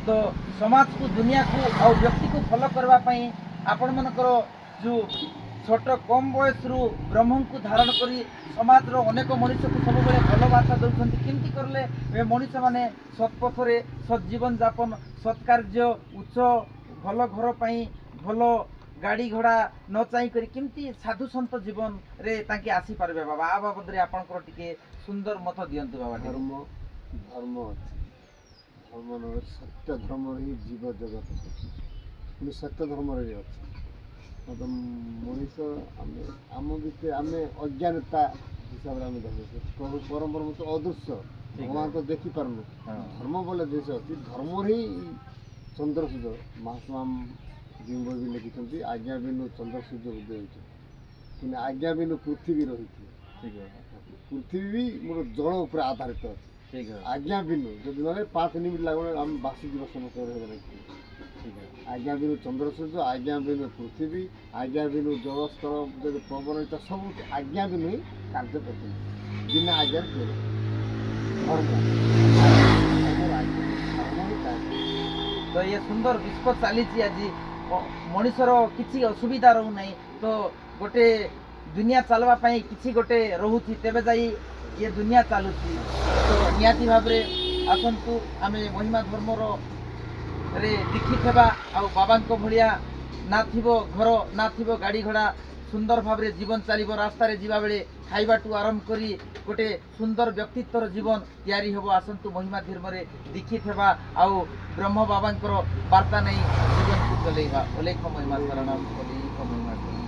तो समाज को दुनिया को और व्यक्ति को फॉलो करबा पई आपण मनकर जो छोट कम बयस रु ब्रह्म को धारण करी समाज रो अनेक मनुष्य को सब बेले भल बार्ता दउछन्ति केमती करले ए मनुष्य माने सत्पथरे सत् जीवन यापन सत्कार्य उच्च भल घर पई भल गाड़ी घोड़ा न चाही करी केमती साधु संत जीवन रे तांके आसी पारबे बाबा आ बाबद रे आपनकर टिके सुंदर मत दियंतु बाबा धर्म धर्म अच्छी धर्म न सत्य धर्म ही जीव जगत कि सत्य धर्म रे अच्छी मतलब मनीष आम भितर आम अज्ञानता हिसाब से आम देखे प्रभु परम परम तो अदृश्य भगवान तो देखी पार्नु धर्म बोले देश अच्छी धर्म ही चंद्र सूर्य महात्मा बिंब भी लिखिं आज्ञा बिनु चंद्र सूर्य उदय होती आज्ञा बिनु पृथ्वी रही पृथ्वी भी मोर जल उपर आधारित अच्छे आज्ञा बिनु जब ना 5 मिनिट लगे आम बासी जीव समस्त आज्ञा बिनु चंद्र सूर्य आज्ञा बिनु पृथ्वी आज्ञा बिनु जलस्तर जब पवन सब आज्ञा बिनु ही कार्य करते बिना आज्ञा तो ये सुंदर विश्व चली आज मनुष्यर किसी असुविधा रहू नहीं तो गोटे दुनिया चलवा पाई किसी गोटे रोची तेबे जाई ये दुनिया चलुची तो निहाती भाव आसतु आम महिमा धर्मर रे दीक्षित हेबा आ बाबा भलिया ना थिबो घर ना थिबो गाड़ी घोड़ा सुंदर भाव रे जीवन चलिबो रास्ता रे जीवा बेले खाइबाटू आरंभ करी गोटे सुंदर व्यक्तित्वर जीवन तैयारी हेबो आसतु महिमा धर्म रे दीक्षित हेबा आ ब्रह्म बाबांकर वार्ता नहीं जीवन को चलेगा अलेख महिमा शरणम अलेख महिमा शरणम।